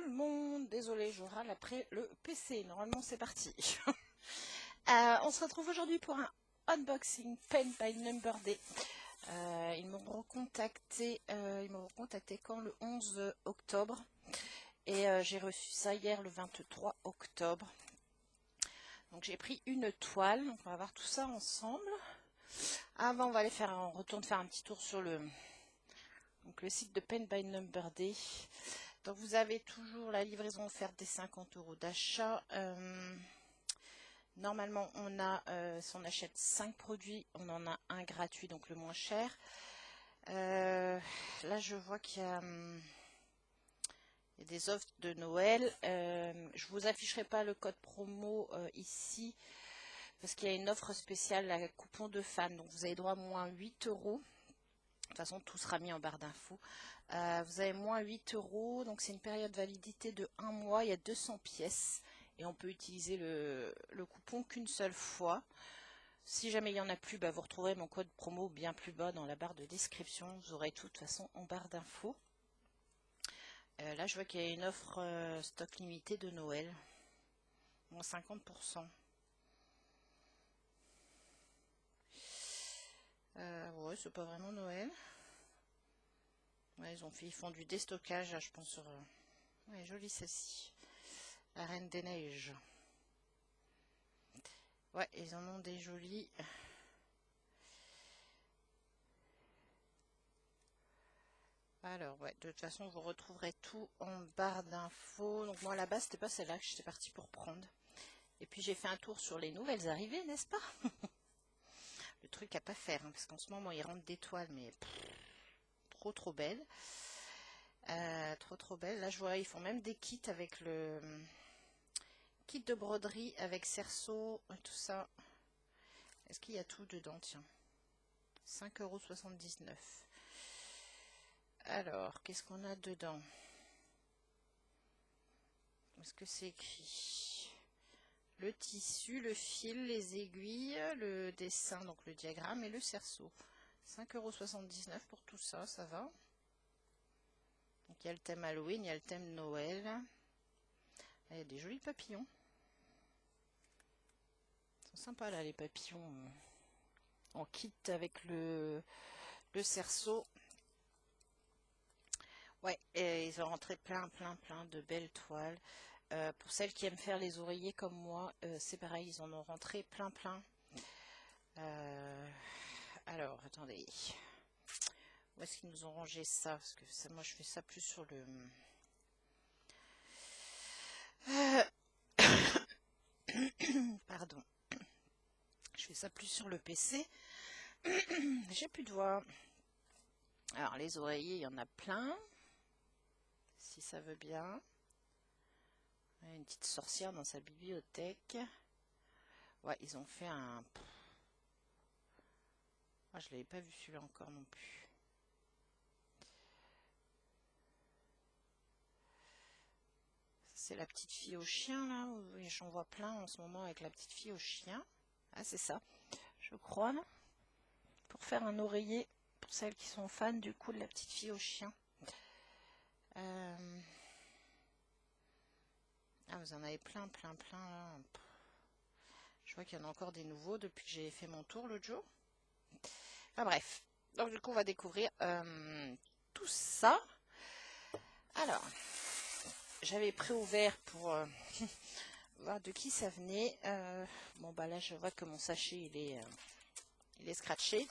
le monde. Désolée, je râle après le PC. Normalement, c'est parti. On se retrouve aujourd'hui pour un unboxing Paint by Number Day. Ils m'ont recontacté, quand le 11 octobre. Et j'ai reçu ça hier le 23 octobre. Donc j'ai pris une toile. Donc on va voir tout ça ensemble. Avant, on retourne faire un petit tour sur le site de Paint by Number Day. Donc vous avez toujours la livraison offerte des 50 € d'achat. Normalement, si on achète 5 produits, on en a un gratuit, donc le moins cher. Là, je vois qu'il y a des offres de Noël. Je vous afficherai pas le code promo ici, parce qu'il y a une offre spéciale, la coupon de fans. Donc vous avez droit à moins 8 €. De toute façon, tout sera mis en barre d'infos. Vous avez moins 8 €. Donc c'est une période de validité de 1 mois. Il y a 200 pièces. Et on peut utiliser le coupon qu'une seule fois. Si jamais il n'y en a plus, vous retrouverez mon code promo bien plus bas dans la barre de description. Vous aurez tout de toute façon en barre d'infos. Là, je vois qu'il y a une offre stock limité de Noël. Moins 50%. Ouais, c'est pas vraiment Noël. Ouais, ils font du déstockage, là, je pense. Sur, ouais, jolie celle-ci. La Reine des Neiges. Ouais, ils en ont des jolis. Alors, ouais, de toute façon, vous retrouverez tout en barre d'infos. Donc, moi, à la base, c'était pas celle-là que j'étais partie pour prendre. Et puis, j'ai fait un tour sur les nouvelles arrivées, n'est-ce pas? Le truc à pas faire, hein, parce qu'en ce moment, ils rentrent des toiles, mais trop belles. Trop belles. Là, je vois, ils font même des kits avec le kit de broderie avec cerceau, tout ça. Est-ce qu'il y a tout dedans? Tiens, 5,79 €. Alors, qu'est-ce qu'on a dedans? Est-ce que c'est écrit? Le tissu, le fil, les aiguilles, le dessin, donc le diagramme et le cerceau. 5,79 € pour tout ça, ça va. Donc il y a le thème Halloween, il y a le thème Noël. Il y a des jolis papillons. Ils sont sympas là, les papillons en kit avec le cerceau. Ouais, et ils ont rentré plein de belles toiles. Pour celles qui aiment faire les oreillers comme moi, c'est pareil, ils en ont rentré plein. Alors, attendez. Où est-ce qu'ils nous ont rangé ça? Parce que ça, moi, je fais ça plus sur le... Pardon. Je fais ça plus sur le PC. J'ai plus de voix. Alors, les oreillers, il y en a plein. Si ça veut bien. Une petite sorcière dans sa bibliothèque. Ouais, ils ont fait un... Ah, je l'avais pas vu celui-là encore non plus. C'est la petite fille au chien, là. J'en vois plein en ce moment avec la petite fille au chien. Ah, c'est ça, je crois. Là. Pour faire un oreiller, pour celles qui sont fans du coup de la petite fille au chien. Ah, vous en avez plein, là. Je vois qu'il y en a encore des nouveaux depuis que j'ai fait mon tour l'autre jour. Enfin bref. Donc du coup, on va découvrir tout ça. Alors, j'avais préouvert pour voir de qui ça venait. Bon, là, je vois que mon sachet, il est scratché.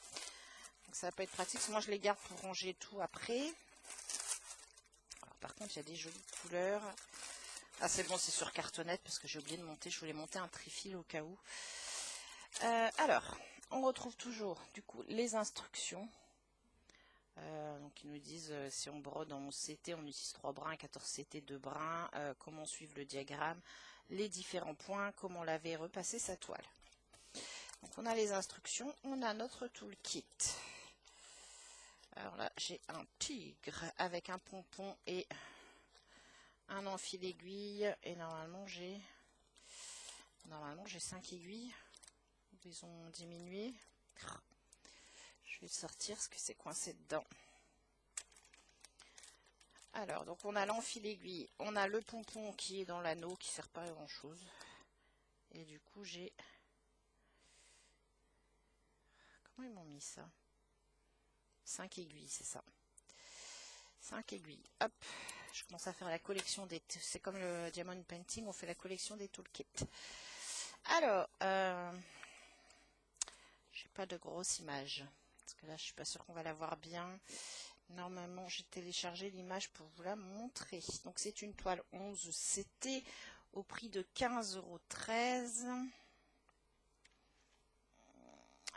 Donc ça va pas être pratique. Parce que moi, je les garde pour ranger tout après. Alors, par contre, il y a des jolies couleurs. Ah, c'est bon, c'est sur cartonnette parce que j'ai oublié de monter. Je voulais monter un trifil au cas où. Alors, on retrouve toujours, du coup, les instructions. Donc, ils nous disent si on brode en 11 CT, on utilise 3 brins, 14 CT, 2 brins. Comment suivre le diagramme, les différents points, comment laver et repasser sa toile. Donc, on a les instructions, on a notre toolkit. Alors là, j'ai un tigre avec un pompon et un enfil aiguille. Et normalement, j'ai 5 aiguilles. Ils ont diminué. Je vais le sortir parce que c'est coincé dedans. Alors, donc on a l'enfil aiguille, on a le pompon qui est dans l'anneau qui sert pas à grand chose. Et du coup j'ai... Comment ils m'ont mis ça? 5 aiguilles, c'est ça. 5 aiguilles. Hop, je commence à faire la collection des... C'est comme le Diamond Painting, on fait la collection des toolkits. Alors, j'ai pas de grosse image. Parce que là, je suis pas sûre qu'on va la voir bien. Normalement, j'ai téléchargé l'image pour vous la montrer. Donc, c'est une toile 11 CT au prix de 15,13 €.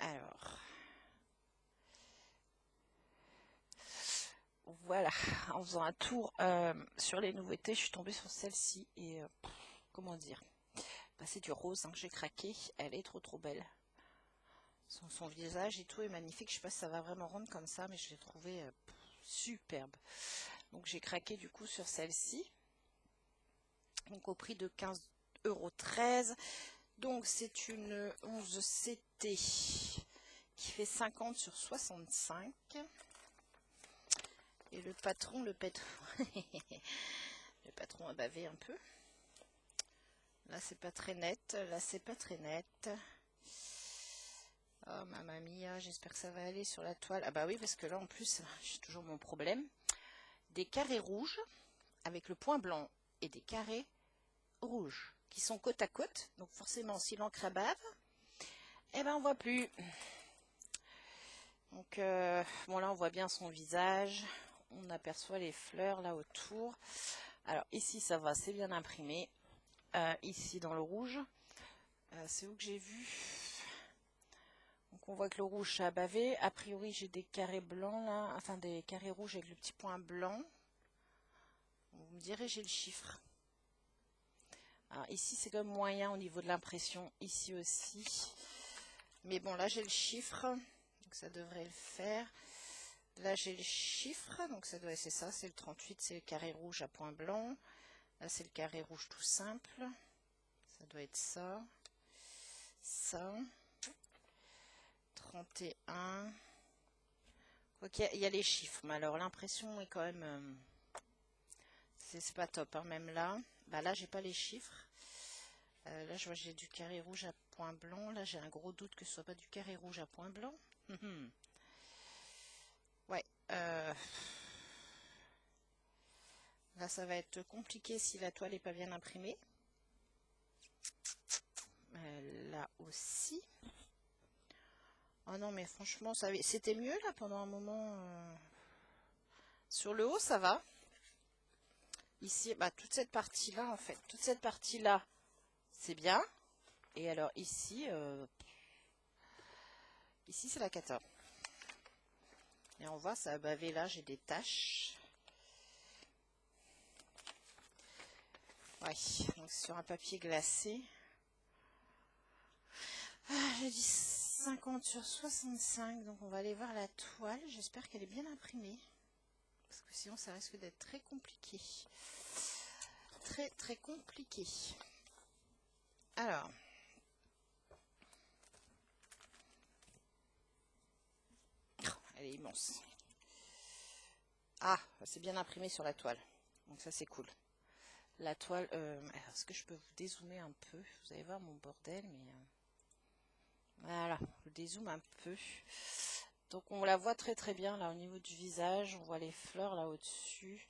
Alors, voilà. En faisant un tour sur les nouveautés, je suis tombée sur celle-ci. Et comment dire, bah, c'est du rose, hein, j'ai craqué. Elle est trop belle. Son visage et tout est magnifique. Je sais pas si ça va vraiment rendre comme ça, mais je l'ai trouvé superbe. Donc j'ai craqué du coup sur celle-ci. Donc au prix de 15,13 €. Donc c'est une 11 CT qui fait 50 sur 65. Et le patron le patron a bavé un peu. Là c'est pas très net, là c'est pas très net. Oh mamma mia, j'espère que ça va aller sur la toile. Ah bah oui, parce que là en plus, j'ai toujours mon problème. Des carrés rouges avec le point blanc et des carrés rouges qui sont côte à côte. Donc forcément, si l'encre bave, eh ben on voit plus. Donc bon, là on voit bien son visage. On aperçoit les fleurs là autour. Alors ici ça va, c'est bien imprimé. Ici dans le rouge, c'est où que j'ai vu. Donc on voit que le rouge a bavé. A priori j'ai des carrés blancs là, enfin des carrés rouges avec le petit point blanc. Vous me direz j'ai le chiffre. Alors ici c'est quand même moyen au niveau de l'impression, ici aussi. Mais bon là j'ai le chiffre, donc ça devrait le faire. Là j'ai le chiffre, donc ça doit c'est ça, c'est le 38, c'est le carré rouge à point blanc. Là c'est le carré rouge tout simple. Ça doit être ça. Ça. 31. Ok, il y a les chiffres, mais alors l'impression est quand même... c'est pas top, hein, même là. Bah là, j'ai pas les chiffres. Là, je vois j'ai du carré rouge à point blanc. Là, j'ai un gros doute que ce soit pas du carré rouge à point blanc. Ouais. Là, ça va être compliqué si la toile est pas bien imprimée. Là aussi. Oh non, mais franchement, c'était mieux là pendant un moment. Sur le haut, ça va. Ici, bah, toute cette partie-là, en fait, toute cette partie-là, c'est bien. Et alors ici, ici c'est la cata. Et on voit, ça a bavé là, j'ai des taches. Ouais, donc sur un papier glacé. J'ai dit 50 sur 65, donc on va aller voir la toile. J'espère qu'elle est bien imprimée. Parce que sinon, ça risque d'être très compliqué. Très compliqué. Alors. Elle est immense. Ah, c'est bien imprimé sur la toile. Donc ça, c'est cool. La toile, est-ce que je peux vous dézoomer un peu? Vous allez voir mon bordel, mais... voilà, je dézoome un peu. Donc on la voit très bien là au niveau du visage. On voit les fleurs là au-dessus.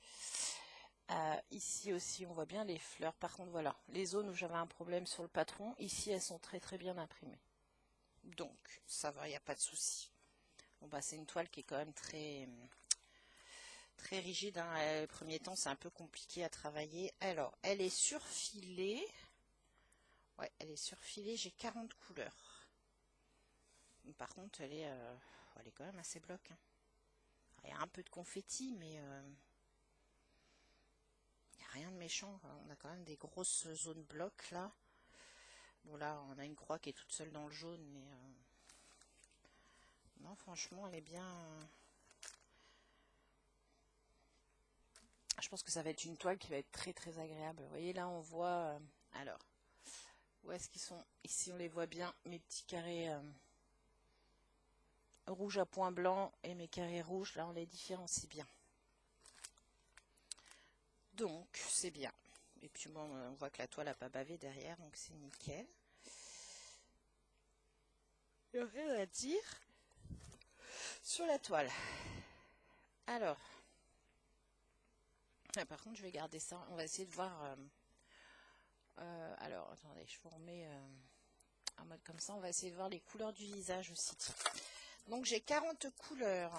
Ici aussi, on voit bien les fleurs. Par contre, voilà, les zones où j'avais un problème sur le patron, ici, elles sont très bien imprimées. Donc, ça va, il n'y a pas de souci. Bon, bah, c'est une toile qui est quand même très rigide. Hein. Le premier temps, c'est un peu compliqué à travailler. Alors, elle est surfilée. Ouais, elle est surfilée. J'ai 40 couleurs. Par contre, elle est quand même assez bloc. Hein. Il y a un peu de confetti, mais... rien de méchant, on a quand même des grosses zones blocs là. Bon là on a une croix qui est toute seule dans le jaune, mais non franchement elle est bien. Je pense que ça va être une toile qui va être très agréable. Vous voyez là on voit, alors où est-ce qu'ils sont? Ici on les voit bien, mes petits carrés rouges à point blanc et mes carrés rouges, là on les différencie bien. Donc, c'est bien. Et puis bon, on voit que la toile n'a pas bavé derrière, donc c'est nickel. Il n'y a rien à dire sur la toile. Alors, par contre, je vais garder ça. On va essayer de voir. Alors, attendez, je vous remets en mode comme ça. On va essayer de voir les couleurs du visage aussi. Donc, j'ai 40 couleurs.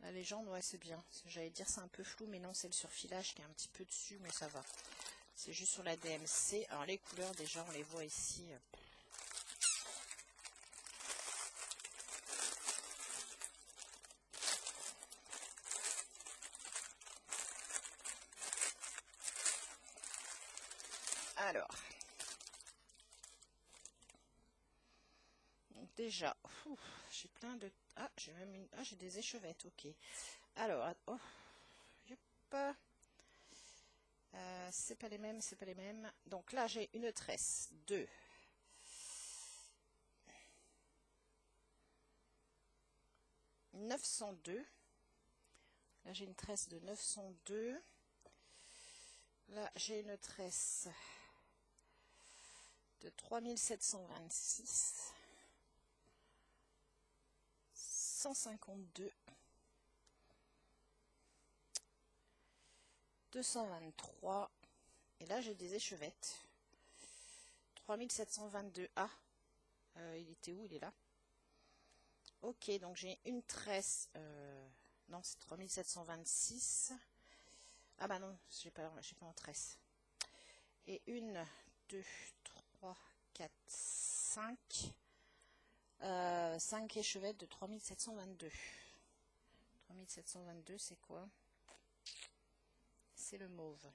La légende, ouais, c'est bien. J'allais dire c'est un peu flou, mais non, c'est le surfilage qui est un petit peu dessus, mais ça va. C'est juste sur la DMC. Alors, les couleurs, déjà, on les voit ici. Alors, donc déjà, j'ai plein de... Ah, j'ai même une... Ah, j'ai des échevettes, ok. Alors, oh, yop. C'est pas les mêmes, c'est pas les mêmes. Donc là, j'ai une tresse de 902. Là, j'ai une tresse de 902. Là, j'ai une tresse de 3726. 152. 223. Et là, j'ai des échevettes. 3722. Ah, il était où? Il est là. Ok, donc j'ai une tresse. Non, c'est 3726. Ah bah non, j'ai pas en tresse. Et 1, 2, 3, 4, 5. 5 échevettes de 3722. 3722, c'est quoi? C'est le mauve.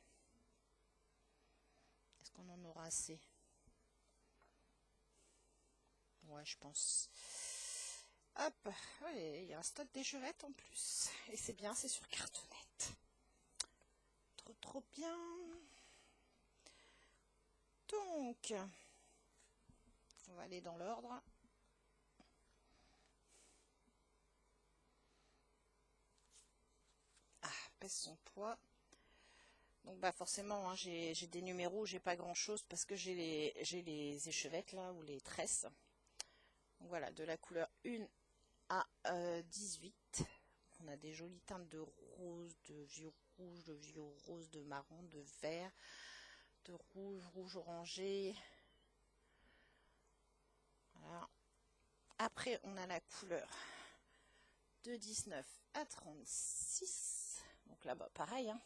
Est-ce qu'on en aura assez? Ouais, je pense. Hop, ouais, il y a un stock d'échevettes en plus. Et c'est bien, c'est sur cartonnette. Trop bien. Donc, on va aller dans l'ordre. Ah, pèse son poids. Donc bah forcément, hein, j'ai des numéros, j'ai pas grand chose parce que j'ai les échevettes là, ou les tresses. Donc voilà, de la couleur 1 à 18. On a des jolies teintes de rose, de vieux rouge, de vieux rose, de marron, de vert, de rouge, rouge orangé. Voilà. Après, on a la couleur de 19 à 36. Donc là-bas, pareil, hein.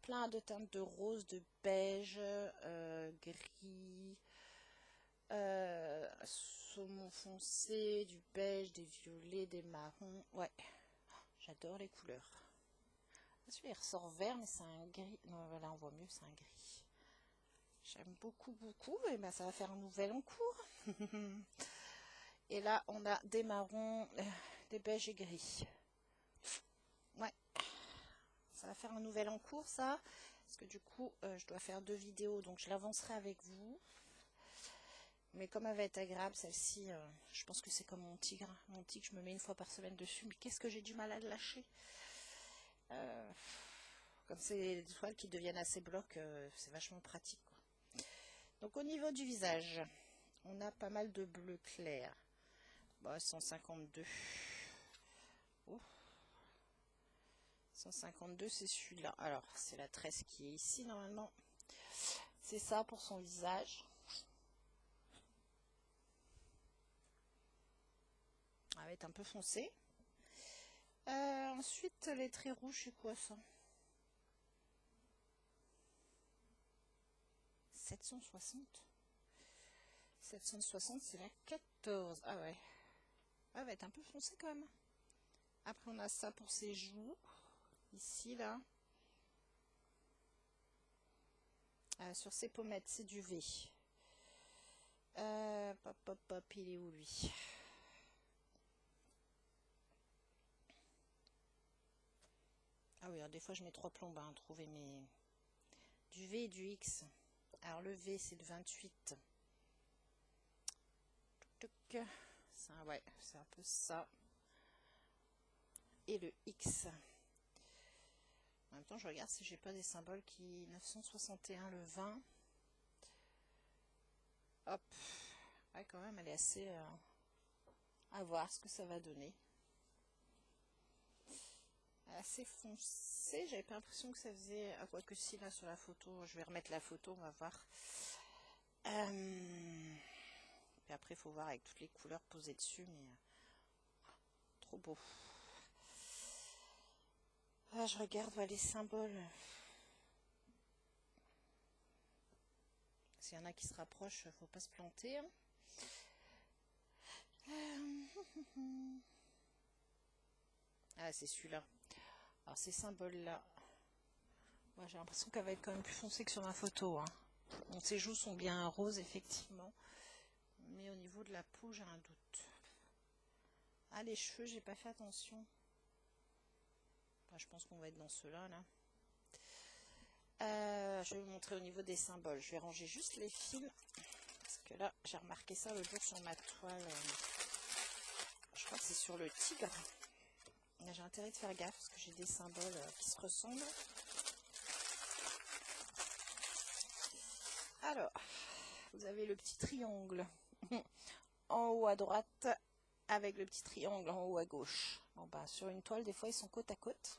Plein de teintes de rose, de beige, gris, saumon foncé, du beige, des violets, des marrons. Ouais, j'adore les couleurs. Celui-là, il ressort vert, mais c'est un gris. Non, voilà, on voit mieux, c'est un gris. J'aime beaucoup, beaucoup. Et ben, ça va faire un nouvel en cours. Et là, on a des marrons, des beiges et gris. Ouais. Ça va faire un nouvel en cours, ça. Parce que du coup, je dois faire 2 vidéos, donc je l'avancerai avec vous. Mais comme elle va être agréable, celle-ci, je pense que c'est comme mon tigre. Mon tigre, je me mets une fois par semaine dessus. Mais qu'est-ce que j'ai du mal à le lâcher. Comme c'est des toiles qui deviennent assez blocs, c'est vachement pratique, quoi. Donc au niveau du visage, on a pas mal de bleu clair. Bon, 152. Oh. 152, c'est celui-là. Alors, c'est la tresse qui est ici, normalement. C'est ça pour son visage. Elle va être un peu foncée. Ensuite, les traits rouges, c'est quoi ça? 760. 760, c'est la 14. Ah ouais. Elle va être un peu foncée quand même. Après, on a ça pour ses joues. Ici, là. Sur ses pommettes, c'est du V. Pop, il est où lui? Ah oui, alors des fois je mets 3 plombes à trouver mes... Du V et du X. Alors le V, c'est le 28. Ça, ouais, c'est un peu ça. Et le X. En même temps, je regarde si j'ai pas des symboles qui... 961, le 20. Hop. Ouais, quand même, elle est assez... à voir ce que ça va donner. Assez foncé, j'avais pas l'impression que ça faisait... Ah, quoi que si, là, sur la photo, je vais remettre la photo, on va voir. Puis après, il faut voir avec toutes les couleurs posées dessus, mais... trop beau. Ah, je regarde les symboles. S'il y en a qui se rapprochent, faut pas se planter. Ah, c'est celui-là. Alors, ces symboles-là, moi j'ai l'impression qu'elle va être quand même plus foncée que sur ma photo. Hein. Bon, ses joues sont bien roses, effectivement. Mais au niveau de la peau, j'ai un doute. Ah, les cheveux, j'ai pas fait attention. Enfin, je pense qu'on va être dans ceux-là, là. Je vais vous montrer au niveau des symboles. Je vais ranger juste les fils. Parce que là, j'ai remarqué ça l'autre jour sur ma toile. Je crois que c'est sur le tigre. J'ai intérêt de faire gaffe parce que j'ai des symboles qui se ressemblent. Alors, vous avez le petit triangle en haut à droite avec le petit triangle en haut à gauche. Bon, bah, sur une toile, des fois, ils sont côte à côte.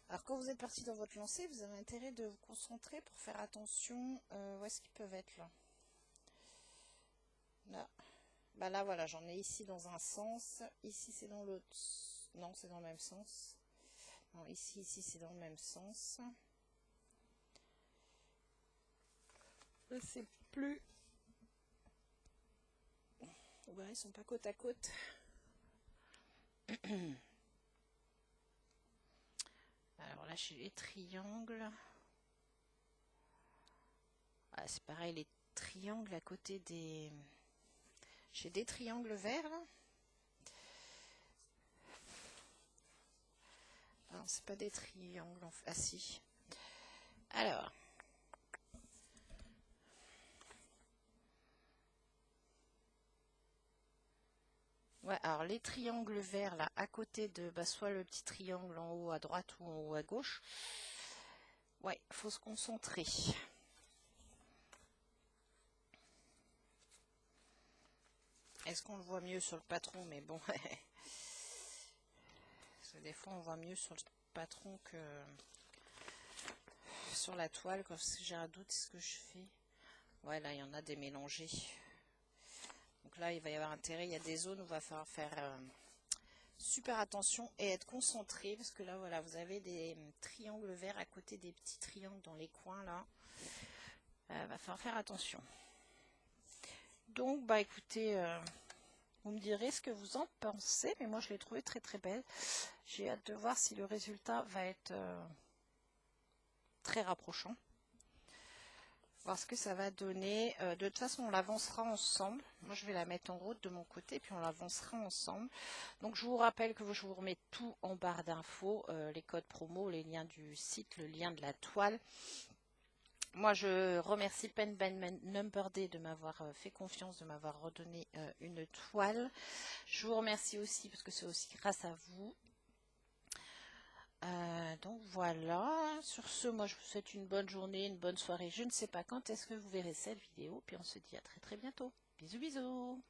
Alors, quand vous êtes parti dans votre lancée, vous avez intérêt de vous concentrer pour faire attention où est-ce qu'ils peuvent être là. Là. Bah là, voilà, j'en ai ici dans un sens. Ici, c'est dans l'autre. Non, c'est dans le même sens. Non, ici, c'est dans le même sens. Je sais plus. Ouais, ils sont pas côte à côte. Alors là, chez les triangles. Ah, c'est pareil, les triangles à côté des... J'ai des triangles verts là. Alors, c'est pas des triangles. Ah si. Alors. Ouais, alors les triangles verts là, à côté de soit le petit triangle en haut à droite ou en haut à gauche. Ouais, faut se concentrer. Est-ce qu'on le voit mieux sur le patron? Mais bon, parce que des fois on voit mieux sur le patron que sur la toile. Quand j'ai un doute, c'est ce que je fais. Ouais, là il y en a des mélangés. Donc là il va y avoir intérêt. Il y a des zones où il va falloir faire super attention et être concentré parce que là voilà, vous avez des triangles verts à côté des petits triangles dans les coins là. Va falloir faire attention. Donc bah écoutez, vous me direz ce que vous en pensez, mais moi je l'ai trouvé très très belle. J'ai hâte de voir si le résultat va être très rapprochant. Voir ce que ça va donner. De toute façon on l'avancera ensemble. Moi je vais la mettre en route de mon côté, puis on l'avancera ensemble. Donc je vous rappelle que je vous remets tout en barre d'infos, les codes promo, les liens du site, le lien de la toile. Moi, je remercie Pen Ben Number Day de m'avoir fait confiance, de m'avoir redonné une toile. Je vous remercie aussi parce que c'est aussi grâce à vous. Donc voilà. Sur ce, moi, je vous souhaite une bonne journée, une bonne soirée. Je ne sais pas quand est-ce que vous verrez cette vidéo. Puis on se dit à très très bientôt. Bisous bisous.